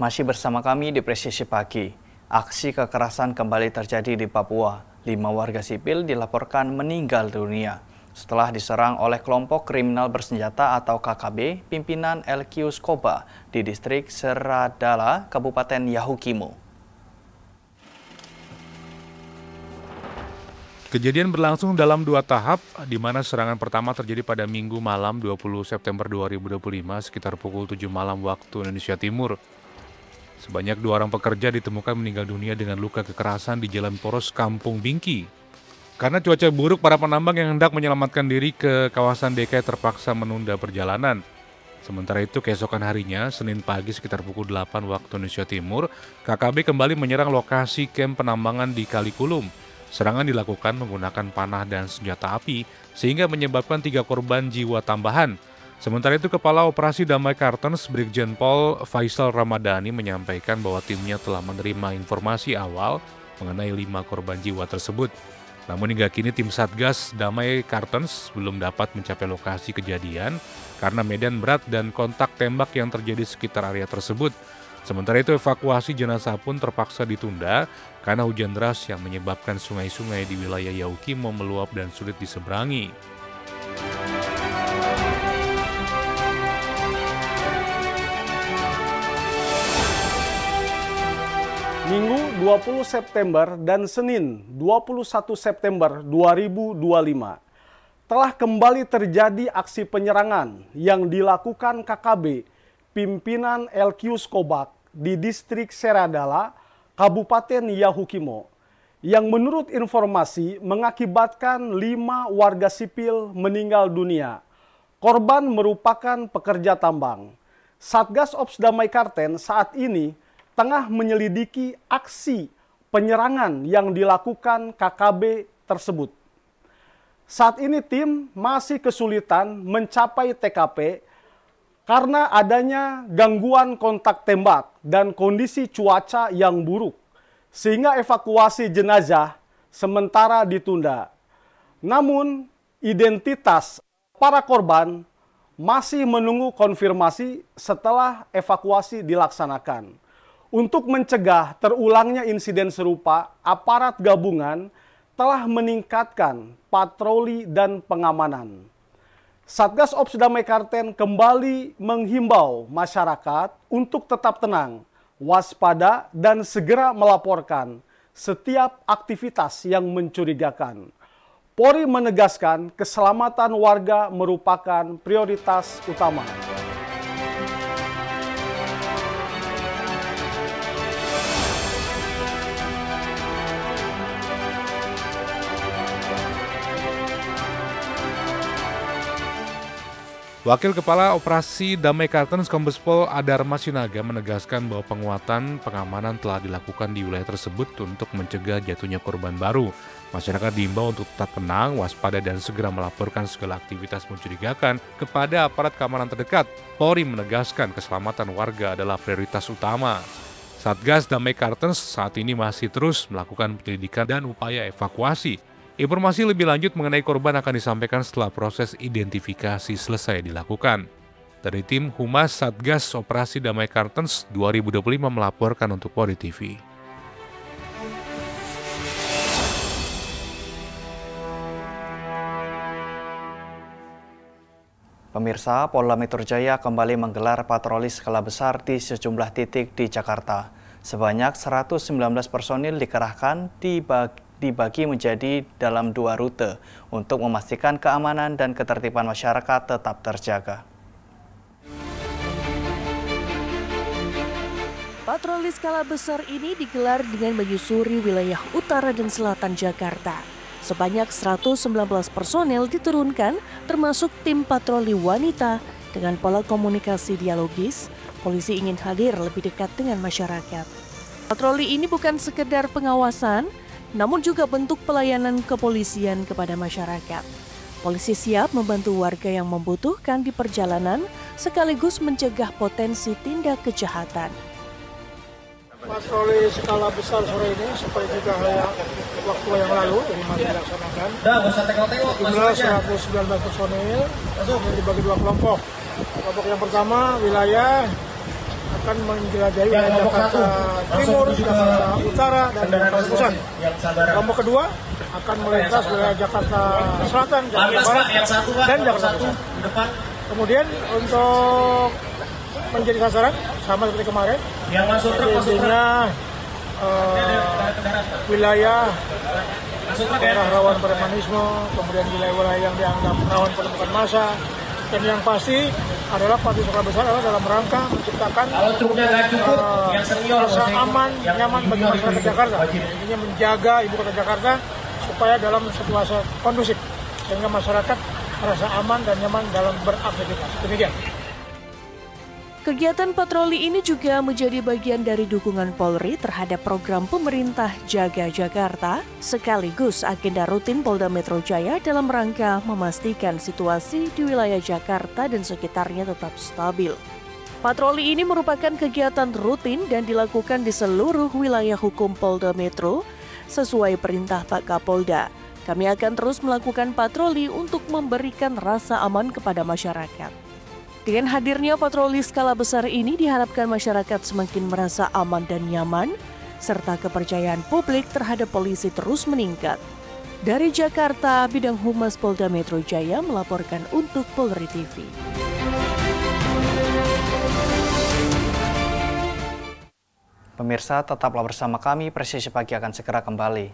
Masih bersama kami di Presisi Pagi. Aksi kekerasan kembali terjadi di Papua. 5 warga sipil dilaporkan meninggal dunia setelah diserang oleh kelompok kriminal bersenjata atau KKB pimpinan LQ Skoba di distrik Seradala, Kabupaten Yahukimo. Kejadian berlangsung dalam 2 tahap, di mana serangan pertama terjadi pada Minggu malam 20 September 2025 sekitar pukul 7 malam waktu Indonesia Timur. Sebanyak 2 orang pekerja ditemukan meninggal dunia dengan luka kekerasan di Jalan Poros Kampung Bingki. Karena cuaca buruk, para penambang yang hendak menyelamatkan diri ke kawasan DKI terpaksa menunda perjalanan. Sementara itu, keesokan harinya, Senin pagi sekitar pukul 8 waktu Indonesia Timur, KKB kembali menyerang lokasi kamp penambangan di Kalikulum. Serangan dilakukan menggunakan panah dan senjata api, sehingga menyebabkan 3 korban jiwa tambahan. Sementara itu, Kepala Operasi Damai Kartens, Brigjen Pol Faisal Ramadhani menyampaikan bahwa timnya telah menerima informasi awal mengenai 5 korban jiwa tersebut. Namun hingga kini tim Satgas Damai Kartens belum dapat mencapai lokasi kejadian karena medan berat dan kontak tembak yang terjadi sekitar area tersebut. Sementara itu, evakuasi jenazah pun terpaksa ditunda karena hujan deras yang menyebabkan sungai-sungai di wilayah Yahukimo meluap dan sulit diseberangi. Minggu 20 September dan Senin 21 September 2025 telah kembali terjadi aksi penyerangan yang dilakukan KKB pimpinan LQ Skobak di distrik Seradala, Kabupaten Yahukimo, yang menurut informasi mengakibatkan 5 warga sipil meninggal dunia. Korban merupakan pekerja tambang. Satgas Ops Damai Kartens saat ini tengah menyelidiki aksi penyerangan yang dilakukan KKB tersebut. Saat ini tim masih kesulitan mencapai TKP karena adanya gangguan kontak tembak dan kondisi cuaca yang buruk, sehingga evakuasi jenazah sementara ditunda. Namun, identitas para korban masih menunggu konfirmasi setelah evakuasi dilaksanakan. Untuk mencegah terulangnya insiden serupa, aparat gabungan telah meningkatkan patroli dan pengamanan. Satgas Ops Damai Kartens kembali menghimbau masyarakat untuk tetap tenang, waspada, dan segera melaporkan setiap aktivitas yang mencurigakan. Polri menegaskan keselamatan warga merupakan prioritas utama. Wakil Kepala Operasi Damai Kartens Kombes Pol Adarma Sinaga menegaskan bahwa penguatan pengamanan telah dilakukan di wilayah tersebut untuk mencegah jatuhnya korban baru. Masyarakat diimbau untuk tetap tenang, waspada, dan segera melaporkan segala aktivitas mencurigakan kepada aparat keamanan terdekat. Polri menegaskan keselamatan warga adalah prioritas utama. Satgas Damai Kartens saat ini masih terus melakukan penyelidikan dan upaya evakuasi. Informasi lebih lanjut mengenai korban akan disampaikan setelah proses identifikasi selesai dilakukan. Dari tim Humas Satgas Operasi Damai Kartens 2025 melaporkan untuk Polri TV. Pemirsa, Polda Metro Jaya kembali menggelar patroli skala besar di sejumlah titik di Jakarta. Sebanyak 119 personil dikerahkan dibagi menjadi dalam 2 rute untuk memastikan keamanan dan ketertiban masyarakat tetap terjaga. Patroli skala besar ini digelar dengan menyusuri wilayah utara dan selatan Jakarta. Sebanyak 119 personel diturunkan, termasuk tim patroli wanita. Dengan pola komunikasi dialogis, polisi ingin hadir lebih dekat dengan masyarakat. Patroli ini bukan sekedar pengawasan, namun juga bentuk pelayanan kepolisian kepada masyarakat. Polisi siap membantu warga yang membutuhkan di perjalanan, sekaligus mencegah potensi tindak kejahatan. Patroli skala besar sore ini seperti juga waktu yang lalu ini masih dilaksanakan. Jumlah 119 personil yang dibagi 2 kelompok. Kelompok yang pertama wilayah akan menjelajahi wilayah Jakarta Timur, Jakarta Utara, dan Jakarta Pusat. Kelompok kedua akan melintas wilayah Jakarta Selatan, Jakarta Barat, dan Jakarta Timur. Kemudian untuk menjadi sasaran sama seperti kemarin, intinya wilayah daerah rawan premanisme, kemudian wilayah-wilayah yang dianggap rawan penumpukan massa, dan yang pasti adalah partai skala besar adalah dalam rangka menciptakan rasa aman, nyaman bagi masyarakat Jakarta. Intinya menjaga ibu kota Jakarta supaya dalam situasi kondusif, sehingga masyarakat merasa aman dan nyaman dalam beraktivitas. Demikian. Kegiatan patroli ini juga menjadi bagian dari dukungan Polri terhadap program pemerintah Jaga Jakarta, sekaligus agenda rutin Polda Metro Jaya dalam rangka memastikan situasi di wilayah Jakarta dan sekitarnya tetap stabil. Patroli ini merupakan kegiatan rutin dan dilakukan di seluruh wilayah hukum Polda Metro sesuai perintah Pak Kapolda. Kami akan terus melakukan patroli untuk memberikan rasa aman kepada masyarakat. Dengan hadirnya patroli skala besar ini diharapkan masyarakat semakin merasa aman dan nyaman, serta kepercayaan publik terhadap polisi terus meningkat. Dari Jakarta, Bidang Humas Polda Metro Jaya melaporkan untuk Polri TV. Pemirsa, tetaplah bersama kami, Presisi Pagi akan segera kembali.